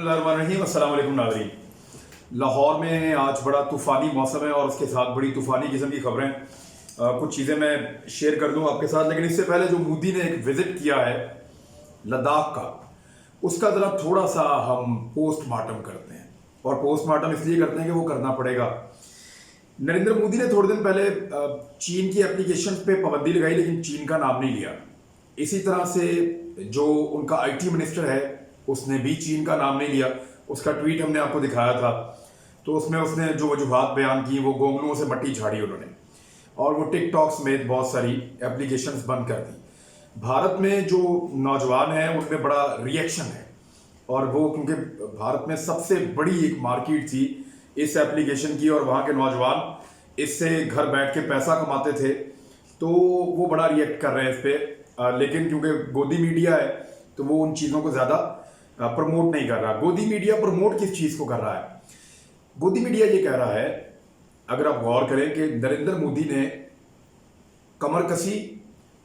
बिस्मिल्लाहिर्रहमानिर्रहीम। अस्सलाम वालेकुम नाज़रीन। लाहौर में आज बड़ा तूफ़ानी मौसम है और उसके साथ बड़ी तूफ़ानी किस्म की खबरें। कुछ चीज़ें मैं शेयर कर दूं आपके साथ, लेकिन इससे पहले जो मोदी ने एक विज़िट किया है लद्दाख का, उसका ज़रा थोड़ा सा हम पोस्टमार्टम करते हैं। और पोस्टमार्टम इसलिए करते हैं कि वो करना पड़ेगा। नरेंद्र मोदी ने थोड़े दिन पहले चीन की एप्लीकेशन पे पाबंदी लगाई, लेकिन चीन का नाम नहीं लिया। इसी तरह से जो उनका आईटी मिनिस्टर है उसने भी चीन का नाम नहीं लिया। उसका ट्वीट हमने आपको दिखाया था, तो उसमें उसने जो वजूहात बयान की वो गोंगलुओं से मट्टी झाड़ी उन्होंने, और वो टिकटॉक समेत बहुत सारी एप्लीकेशंस बंद कर दी। भारत में जो नौजवान हैं उनमें बड़ा रिएक्शन है, और वो क्योंकि भारत में सबसे बड़ी एक मार्केट थी इस एप्लीकेशन की, और वहाँ के नौजवान इससे घर बैठ के पैसा कमाते थे, तो वो बड़ा रिएक्ट कर रहे हैं इस पर। लेकिन क्योंकि गोदी मीडिया है तो वो उन चीज़ों को ज़्यादा प्रमोट नहीं कर रहा। गोदी मीडिया प्रमोट किस चीज़ को कर रहा है? गोदी मीडिया ये कह रहा है, अगर आप गौर करें, कि नरेंद्र मोदी ने कमर कसी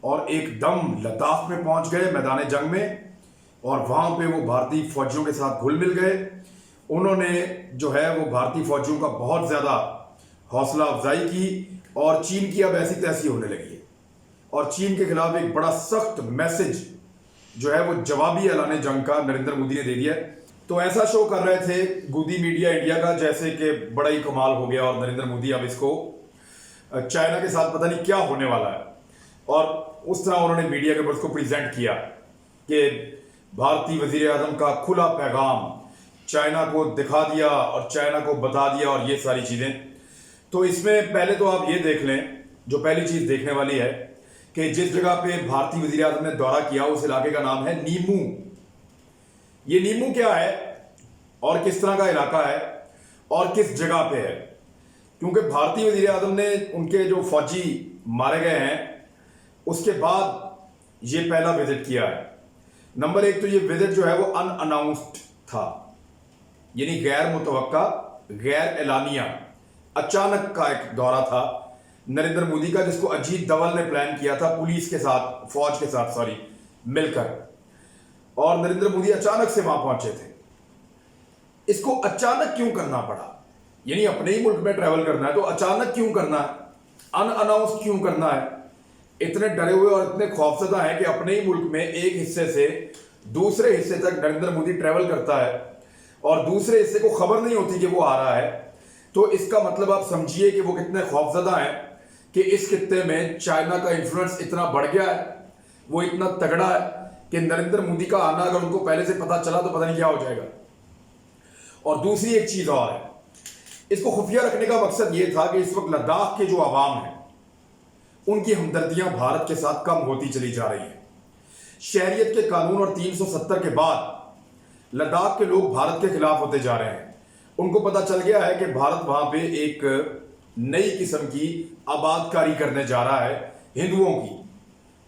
और एकदम लद्दाख में पहुंच गए मैदान जंग में, और वहां पे वो भारतीय फौजियों के साथ घुल मिल गए। उन्होंने जो है वो भारतीय फौजियों का बहुत ज़्यादा हौसला अफजाई की, और चीन की अब ऐसी तैसी होने लगी है, और चीन के खिलाफ एक बड़ा सख्त मैसेज जो है वो जवाबी ऐलान जंग का नरेंद्र मोदी ने दे दिया। तो ऐसा शो कर रहे थे गोदी मीडिया इंडिया का जैसे कि बड़ा ही कमाल हो गया, और नरेंद्र मोदी अब इसको चाइना के साथ पता नहीं क्या होने वाला है, और उस तरह उन्होंने मीडिया के ऊपर उसको प्रेजेंट किया कि भारतीय वजीर आजम का खुला पैगाम चाइना को दिखा दिया और चाइना को बता दिया, और ये सारी चीजें। तो इसमें पहले तो आप ये देख लें, जो पहली चीज देखने वाली है कि जिस जगह पे भारतीय वजीर आजम ने दौरा किया उस इलाके का नाम है नीमू। ये नीमू क्या है और किस तरह का इलाका है और किस जगह पे है? क्योंकि भारतीय वजीर आजम ने उनके जो फौजी मारे गए हैं उसके बाद ये पहला विजिट किया है। नंबर एक, तो ये विजिट जो है वो अनअनाउंस्ड था, यानी गैर मुतवक्का, गैर एलानिया, अचानक का एक दौरा था नरेंद्र मोदी का, जिसको अजीत डोभाल ने प्लान किया था पुलिस के साथ, फौज के साथ सॉरी, मिलकर। और नरेंद्र मोदी अचानक से वहां पहुंचे थे। इसको अचानक क्यों करना पड़ा? यानी अपने ही मुल्क में ट्रैवल करना है तो अचानक क्यों करना है, अनअनाउंस्ड क्यों करना है? इतने डरे हुए और इतने खौफजदा हैं कि अपने ही मुल्क में एक हिस्से से दूसरे हिस्से तक नरेंद्र मोदी ट्रैवल करता है और दूसरे हिस्से को खबर नहीं होती कि वो आ रहा है। तो इसका मतलब आप समझिए कि वो कितने खौफजदा हैं कि इस खित्ते में चाइना का इन्फ्लुएंस इतना बढ़ गया है, वो इतना तगड़ा है कि नरेंद्र मोदी का आना अगर उनको पहले से पता चला तो पता नहीं क्या हो जाएगा। और दूसरी एक चीज और है, इसको खुफिया रखने का मकसद ये था कि इस वक्त लद्दाख के जो आवाम है उनकी हमदर्दियां भारत के साथ कम होती चली जा रही है। शहरियत के कानून और 370 के बाद लद्दाख के लोग भारत के खिलाफ होते जा रहे हैं। उनको पता चल गया है कि भारत वहां पे एक नई किस्म की आबादकारी करने जा रहा है हिंदुओं की,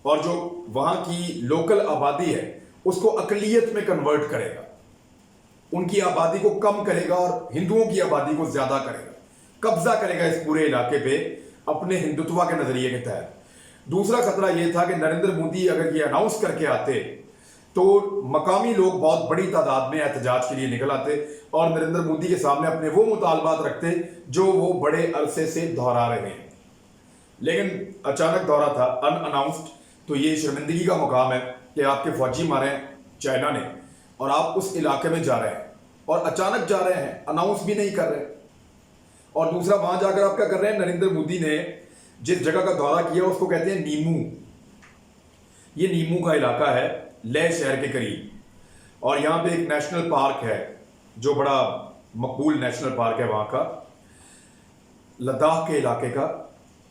और जो वहां की लोकल आबादी है उसको अकलियत में कन्वर्ट करेगा, उनकी आबादी को कम करेगा और हिंदुओं की आबादी को ज्यादा करेगा, कब्जा करेगा इस पूरे इलाके पे अपने हिंदुत्व के नजरिए के तहत। दूसरा खतरा यह था कि नरेंद्र मोदी अगर ये अनाउंस करके आते तो मकामी लोग बहुत बड़ी तादाद में एहतजाज के लिए निकल आते और नरेंद्र मोदी के सामने अपने वो मुतालबात रखते जो वो बड़े अरसे से दोहरा रहे हैं। लेकिन अचानक दौरा था, अनअनाउंस्ड, तो ये शर्मिंदगी का मुकाम है कि आपके फौजी मारे चाइना ने और आप उस इलाके में जा रहे हैं और अचानक जा रहे हैं, अनाउंस भी नहीं कर रहे। और दूसरा, वहां जाकर आप क्या कर रहे हैं? नरेंद्र मोदी ने जिस जगह का दौरा किया उसको कहते हैं नीमू। ये नीमू का इलाका है लेह शहर के करीब, और यहाँ पे एक नेशनल पार्क है जो बड़ा मकबूल नेशनल पार्क है वहां का, लद्दाख के इलाके का।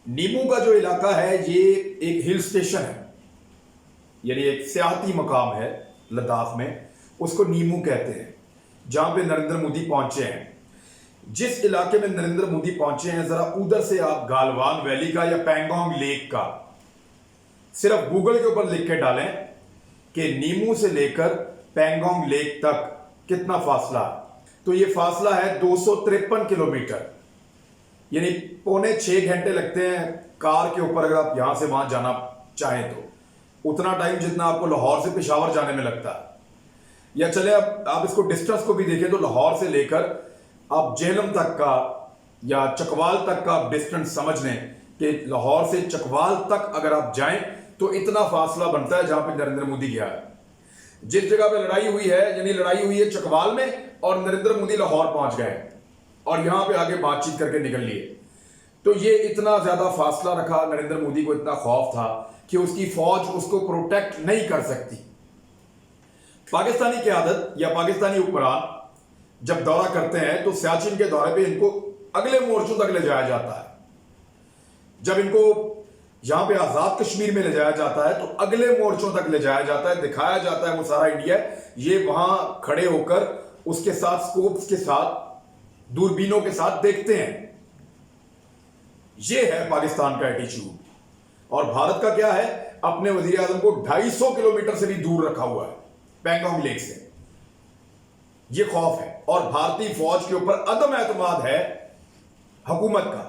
नीमू का जो इलाका है ये एक हिल स्टेशन है, यानी एक सियाहती मकाम है लद्दाख में, उसको नीमू कहते हैं, जहां पे नरेंद्र मोदी पहुंचे हैं। जिस इलाके में नरेंद्र मोदी पहुंचे हैं, जरा उधर से आप गालवान वैली का या पैंगोंग लेक का सिर्फ गूगल के ऊपर लिख के डालें कि नीमू से लेकर पैंगोंग लेक तक कितना फासला है, तो ये फासला है 253 किलोमीटर, यानी 6.25 घंटे लगते हैं कार के ऊपर अगर आप यहां से वहां जाना चाहें तो, उतना टाइम जितना आपको लाहौर से पेशावर जाने में लगता है। या चले अब आप इसको डिस्टेंस को भी देखें तो लाहौर से लेकर आप जेहलम तक का या चकवाल तक का डिस्टेंस समझ लें कि लाहौर से चकवाल तक अगर आप जाएं तो इतना फासला बनता है जहां पे नरेंद्र मोदी गया है। जिस जगह पे लड़ाई हुई है, यानी लड़ाई हुई है चकवाल में और नरेंद्र मोदी लाहौर पहुंच गए और यहां पे आगे बातचीत करके निकल लिए। तो ये इतना ज्यादा फासला रखा, नरेंद्र मोदी को इतना खौफ था कि उसकी फौज उसको प्रोटेक्ट नहीं कर सकती। पाकिस्तानी क़यादत या पाकिस्तानी हुक्मरान जब दौरा करते हैं तो सियाचिन के दौरे पे इनको अगले मोर्चों तक ले जाया जाता है। जब इनको यहां पे आजाद कश्मीर में ले जाया जाता है तो अगले मोर्चों तक ले जाया जाता है, दिखाया जाता है वो सारा इंडिया, ये वहां खड़े होकर उसके साथ स्कोप्स के साथ दूरबीनों के साथ देखते हैं। ये है पाकिस्तान का एटीट्यूड। और भारत का क्या है, अपने वजीर आजम को 250 किलोमीटर से भी दूर रखा हुआ है पैंगोंग लेक से। ये खौफ है और भारतीय फौज के ऊपर अदम एतमाद है हुकूमत का,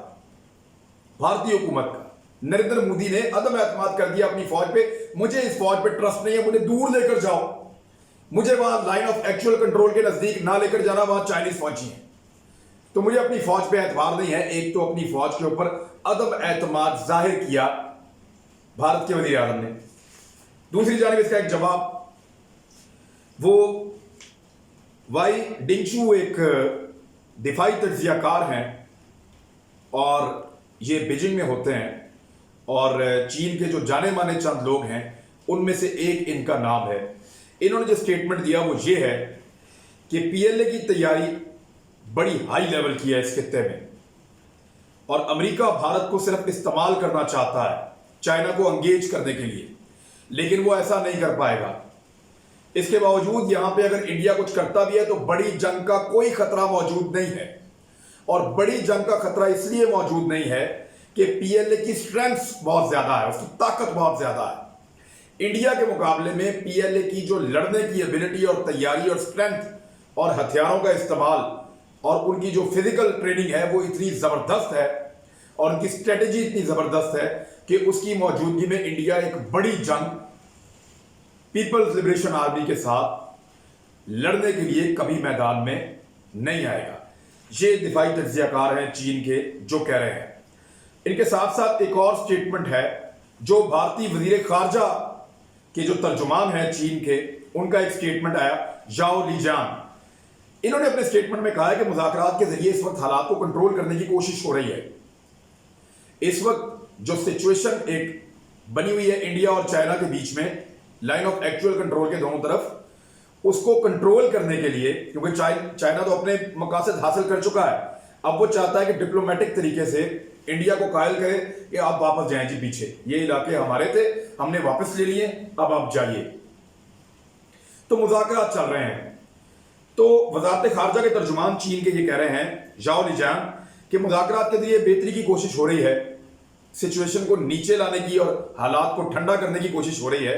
भारतीय हुकूमत का। नरेंद्र मोदी ने अदम एतमाद कर दिया अपनी फौज पे। मुझे इस फौज पे ट्रस्ट नहीं है, मुझे दूर लेकर जाओ, मुझे वहां लाइन ऑफ एक्चुअल कंट्रोल के नजदीक ना लेकर जाना, वहां चाइनीज फौजी हैं, तो मुझे अपनी फौज पे एतबार नहीं है। एक तो अपनी फौज के ऊपर अदम एतमाद जाहिर किया भारत के वजीर आजम ने। दूसरी जानिब इसका एक जवाब, वो वाई डिंगशू एक दिफाई तज्जियाकार हैं और ये बीजिंग में होते हैं और चीन के जो जाने माने चंद लोग हैं उनमें से एक इनका नाम है। इन्होंने जो स्टेटमेंट दिया वो ये है कि पीएलए की तैयारी बड़ी हाई लेवल की है इस खित्ते में और अमेरिका भारत को सिर्फ इस्तेमाल करना चाहता है चाइना को एंगेज करने के लिए, लेकिन वो ऐसा नहीं कर पाएगा। इसके बावजूद यहां पे अगर इंडिया कुछ करता भी है तो बड़ी जंग का कोई खतरा मौजूद नहीं है। और बड़ी जंग का खतरा इसलिए मौजूद नहीं है कि पीएलए की स्ट्रेंथ बहुत ज्यादा है, उसकी ताकत बहुत ज्यादा है। इंडिया के मुकाबले में पीएलए की जो लड़ने की एबिलिटी और तैयारी और स्ट्रेंथ और हथियारों का इस्तेमाल और उनकी जो फिजिकल ट्रेनिंग है वो इतनी जबरदस्त है और उनकी स्ट्रेटेजी इतनी जबरदस्त है कि उसकी मौजूदगी में इंडिया एक बड़ी जंग पीपल्स लिबरेशन आर्मी के साथ लड़ने के लिए कभी मैदान में नहीं आएगा। ये दिफाई तज्जियाकार हैं चीन के जो कह रहे हैं। इनके साथ साथ एक और स्टेटमेंट है जो भारतीय वजीर खारजा के जो तर्जुमान हैं चीन के, उनका एक स्टेटमेंट आया, जाओ लीजान। इन्होंने अपने स्टेटमेंट में कहा है कि मुज़ाकरात के जरिए इस वक्त हालात को कंट्रोल करने की कोशिश हो रही है। इस वक्त जो सिचुएशन एक बनी हुई है इंडिया और चाइना के बीच में, लाइन ऑफ एक्चुअल कंट्रोल के दोनों तरफ, उसको कंट्रोल करने के लिए, क्योंकि चाइना तो अपने मकासद हासिल कर चुका है, अब वो चाहता है कि डिप्लोमेटिक तरीके से इंडिया को कायल करे कि आप वापस जाएं जी पीछे, ये इलाके हमारे थे, हमने वापस ले लिए, अब आप जाइए। तो मुज़ाकरात चल रहे हैं। तो वजारत खारजा के तर्जुमान चीन के ये कह रहे हैं, जाओ लीजान, कि मुज़ाकरात के जरिए बेहतरी की कोशिश हो रही है, सिचुएशन को नीचे लाने की और हालात को ठंडा करने की कोशिश हो रही है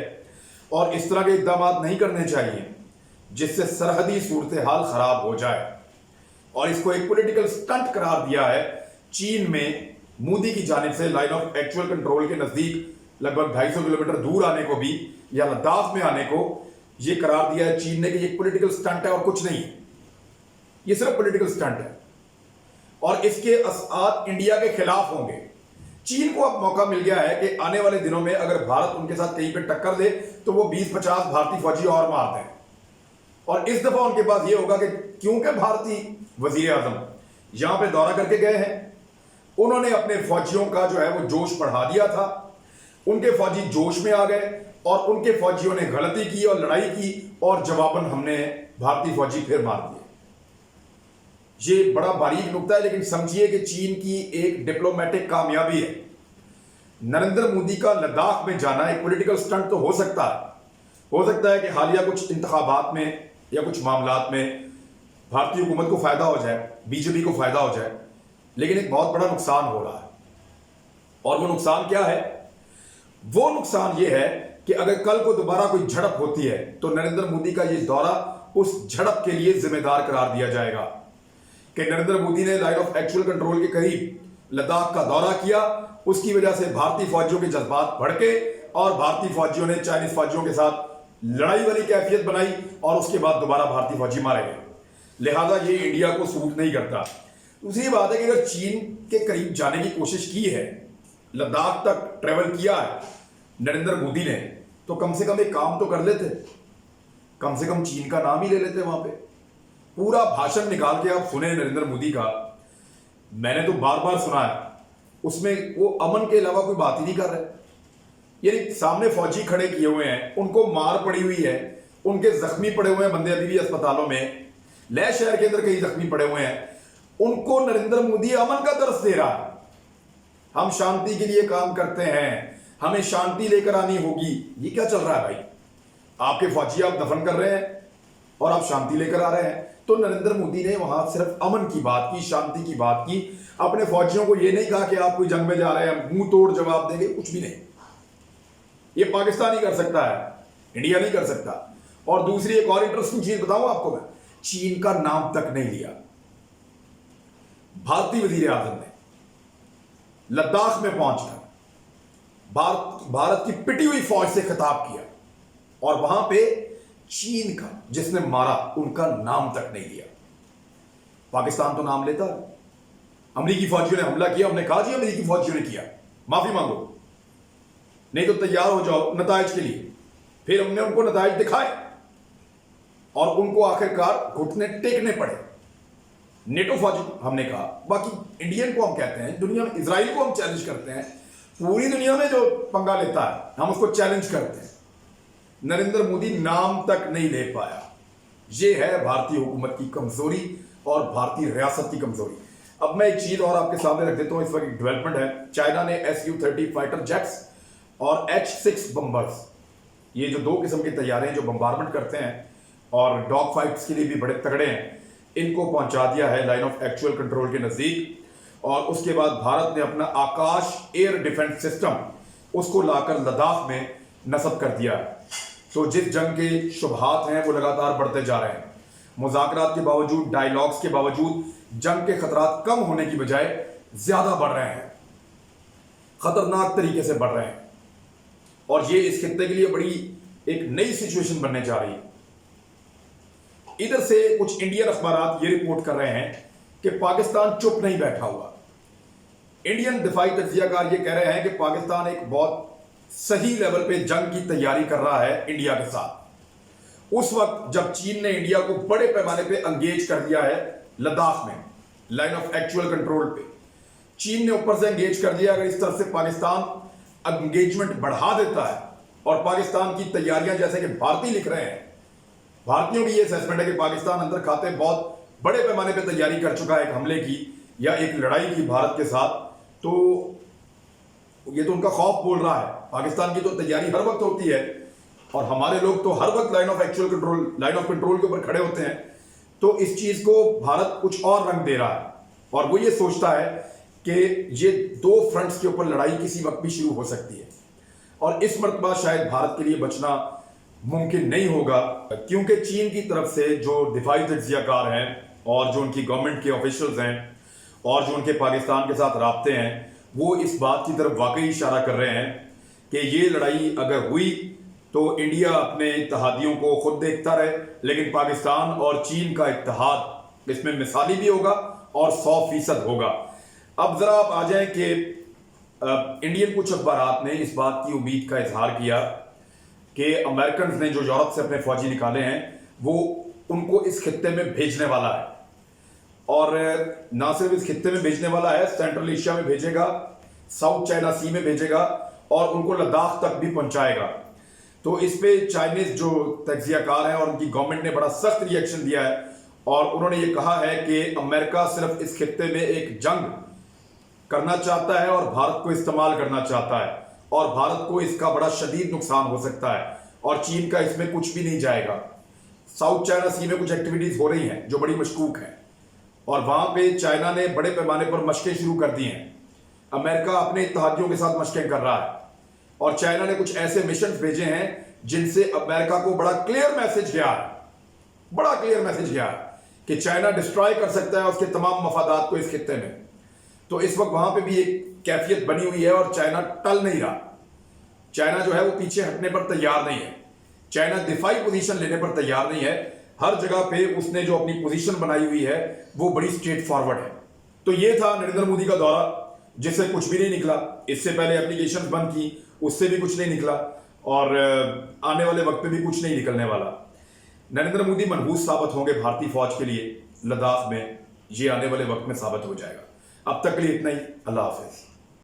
और इस तरह के इक़दाम नहीं करने चाहिए जिससे सरहदी सूरत हाल खराब हो जाए। और इसको एक पॉलिटिकल स्टंट करार दिया है चीन में मोदी की जानिब से लाइन ऑफ एक्चुअल कंट्रोल के नजदीक लगभग 250 किलोमीटर दूर आने को भी या लद्दाख में आने को यह करार दिया है चीन ने कि ये पॉलिटिकल स्टंट है और कुछ नहीं, ये सिर्फ पॉलिटिकल स्टंट है और इसके असआत इंडिया के खिलाफ होंगे। चीन को अब मौका मिल गया है कि आने वाले दिनों में अगर भारत उनके साथ कहीं पे टक्कर दे तो वो 20-50 भारतीय फौजी और मार दें। और इस दफा उनके पास ये होगा कि क्योंकि भारतीय वजीर आजम यहां पे दौरा करके गए हैं, उन्होंने अपने फौजियों का जो है वो जोश बढ़ा दिया था, उनके फौजी जोश में आ गए और उनके फौजियों ने गलती की और लड़ाई की और जवाबन हमने भारतीय फौजी फिर मार दिए। ये बड़ा बारीक नुक्ता है, लेकिन समझिए कि चीन की एक डिप्लोमेटिक कामयाबी है। नरेंद्र मोदी का लद्दाख में जाना एक पॉलिटिकल स्टंट तो हो सकता है कि हालिया कुछ इंतखाबात में या कुछ मामलात में भारतीय हुकूमत को फायदा हो जाए, बीजेपी को फायदा हो जाए, लेकिन एक बहुत बड़ा नुकसान हो रहा है। और वो नुकसान क्या है? वो नुकसान ये है कि अगर कल को दोबारा कोई झड़प होती है तो नरेंद्र मोदी का ये दौरा उस झड़प के लिए जिम्मेदार करार दिया जाएगा कि नरेंद्र मोदी ने लाइन ऑफ एक्चुअल कंट्रोल के करीब लद्दाख का दौरा किया, उसकी वजह से भारतीय फौजियों के जज्बात भड़के और भारतीय फौजियों ने चाइनीज फौजियों के साथ लड़ाई वाली कैफियत बनाई और उसके बाद दोबारा भारतीय फौजी मारे गए। लिहाजा ये इंडिया को सूट नहीं करता। दूसरी बात है कि अगर चीन के करीब जाने की कोशिश की है, लद्दाख तक ट्रेवल किया है नरेंद्र मोदी ने, तो कम से कम एक काम तो कर लेते, कम से कम चीन का नाम ही ले लेते। वहां पे पूरा भाषण निकाल के आप सुने नरेंद्र मोदी का, मैंने तो बार बार सुना है, उसमें वो अमन के अलावा कोई बात ही नहीं कर रहे। यानी सामने फौजी खड़े किए हुए हैं, उनको मार पड़ी हुई है, उनके जख्मी पड़े हुए हैं बंदे अभी भी अस्पतालों में, लेह शहर के अंदर कई जख्मी पड़े हुए हैं, उनको नरेंद्र मोदी अमन का दर्श दे रहा है। हम शांति के लिए काम करते हैं, हमें शांति लेकर आनी होगी। ये क्या चल रहा है भाई? आपके फौजी आप दफन कर रहे हैं और आप शांति लेकर आ रहे हैं। तो नरेंद्र मोदी ने वहां सिर्फ अमन की बात की, शांति की बात की। अपने फौजियों को यह नहीं कहा कि आप कोई जंग में जा रहे हैं, मुंह तोड़ जवाब देंगे, कुछ भी नहीं। ये पाकिस्तान ही कर सकता है, इंडिया नहीं कर सकता। और दूसरी एक और इंटरेस्टिंग चीज बताऊं आपको मैं, चीन का नाम तक नहीं लिया भारतीय वजीर आजम ने। लद्दाख में पहुंचकर भारत की पिटी हुई फौज से खिताब किया और वहां पे चीन का जिसने मारा उनका नाम तक नहीं लिया। पाकिस्तान तो नाम लेता है। अमेरिकी फौजियों ने हमला किया, हमने कहा जी अमेरिकी फौजियों ने किया, माफी मांगो, नहीं तो तैयार हो जाओ नताइज के लिए। फिर हमने उनको नताइज दिखाए और उनको आखिरकार घुटने टेकने पड़े। नेटो फौजी हमने कहा, बाकी इंडियन को हम कहते हैं, दुनिया में इजराइल को हम चैलेंज करते हैं, पूरी दुनिया में जो पंगा लेता है हम उसको चैलेंज करते हैं। नरेंद्र मोदी नाम तक नहीं ले पाया। यह है भारतीय हुकूमत की कमजोरी और भारतीय रियासत की कमजोरी। अब मैं एक चीज और आपके सामने रख देता हूं। इस वक्त एक डेवलपमेंट है, चाइना ने Su-30 फाइटर जेट्स और H-6 बम्बर्स, ये जो दो किस्म के तैयारे हैं जो बम्बारमेंट करते हैं और डॉग फाइट्स के लिए भी बड़े तगड़े हैं, इनको पहुंचा दिया है लाइन ऑफ एक्चुअल कंट्रोल के नजदीक। और उसके बाद भारत ने अपना आकाश एयर डिफेंस सिस्टम उसको लाकर लद्दाख में नस्ब कर दिया है। तो जिस जंग के शुबहात हैं वो लगातार बढ़ते जा रहे हैं। मुज़ाकरात के बावजूद, डायलॉग्स के बावजूद जंग के खतरात कम होने की बजाय ज्यादा बढ़ रहे हैं, खतरनाक तरीके से बढ़ रहे हैं। और ये इस खित्ते के लिए बड़ी एक नई सिचुएशन बनने जा रही है। इधर से कुछ इंडियन अखबारात ये रिपोर्ट कर रहे हैं कि पाकिस्तान चुप नहीं बैठा हुआ। इंडियन दिफाई तज्जियाकार ये कह रहे हैं कि पाकिस्तान एक बहुत सही लेवल पे जंग की तैयारी कर रहा है इंडिया के साथ। उस वक्त जब चीन ने इंडिया को बड़े पैमाने पे एंगेज कर दिया है लद्दाख में, लाइन ऑफ एक्चुअल कंट्रोल पे चीन ने ऊपर से एंगेज कर दिया। अगर इस तरह से पाकिस्तान एंगेजमेंट बढ़ा देता है और पाकिस्तान की तैयारियां, जैसे कि भारतीय लिख रहे हैं, भारतीयों की यह असेसमेंट है कि पाकिस्तान अंदर खाते बहुत बड़े पैमाने पे तैयारी कर चुका है एक हमले की या एक लड़ाई की भारत के साथ, तो ये तो उनका खौफ बोल रहा है। पाकिस्तान की तो तैयारी हर वक्त होती है और हमारे लोग तो हर वक्त line of actual control, line of control के ऊपर खड़े होते हैं। तो इस चीज को भारत कुछ और रंग दे रहा है और वो ये सोचता है कि ये दो फ्रंट्स के ऊपर लड़ाई किसी वक्त भी शुरू हो सकती है। और इस मर्तबा शायद भारत के लिए बचना मुमकिन नहीं होगा, क्योंकि चीन की तरफ से जो दिफाई तज्जियाकार हैं और जो उनकी गवर्नमेंट के ऑफिशियल्स हैं और जो उनके पाकिस्तान के साथ राब्ते हैं, वो इस बात की तरफ वाकई इशारा कर रहे हैं कि ये लड़ाई अगर हुई तो इंडिया अपने इत्तेहादियों को खुद देखता रहे, लेकिन पाकिस्तान और चीन का इत्तेहाद इसमें मिसाली भी होगा और 100% होगा। अब जरा आप आ जाएं कि इंडियन कुछ अखबारात ने इस बात की उम्मीद का इजहार किया कि अमेरिकन ने जो यूरोप से अपने फौजी निकाले हैं वो उनको इस खित्ते में भेजने वाला है। और ना सिर्फ इस खित्ते में भेजने वाला है, सेंट्रल एशिया में भेजेगा, साउथ चाइना सी में भेजेगा और उनको लद्दाख तक भी पहुंचाएगा। तो इस पे चाइनीज जो तज्जियाकार हैं और उनकी गवर्नमेंट ने बड़ा सख्त रिएक्शन दिया है और उन्होंने ये कहा है कि अमेरिका सिर्फ इस खित्ते में एक जंग करना चाहता है और भारत को इस्तेमाल करना चाहता है और भारत को इसका बड़ा शदीद नुकसान हो सकता है और चीन का इसमें कुछ भी नहीं जाएगा। साउथ चाइना सी में कुछ एक्टिविटीज हो रही हैं जो बड़ी मशकूक हैं और वहां पे चाइना ने बड़े पैमाने पर मशकें शुरू कर दी हैं। अमेरिका अपने इत्तेहादियों के साथ मशकें कर रहा है और चाइना ने कुछ ऐसे मिशन भेजे हैं जिनसे अमेरिका को बड़ा क्लियर मैसेज गया है, बड़ा क्लियर मैसेज गया है कि चाइना डिस्ट्रॉय कर सकता है उसके तमाम मफादात को इस खित्ते में। तो इस वक्त वहां पे भी एक कैफियत बनी हुई है और चाइना टल नहीं रहा। चाइना जो है वो पीछे हटने पर तैयार नहीं है। चाइना दिफाई पोजीशन लेने पर तैयार नहीं है। हर जगह पे उसने जो अपनी पोजीशन बनाई हुई है वो बड़ी स्ट्रेट फॉरवर्ड है। तो ये था नरेंद्र मोदी का दौरा, जिससे कुछ भी नहीं निकला। इससे पहले एप्लीकेशन बंद की, उससे भी कुछ नहीं निकला, और आने वाले वक्त में भी कुछ नहीं निकलने वाला। नरेंद्र मोदी मनहूस साबित होंगे भारतीय फौज के लिए लद्दाख में, ये आने वाले वक्त में साबित हो जाएगा। अब तक के लिए इतना ही। अल्लाह हाफिज।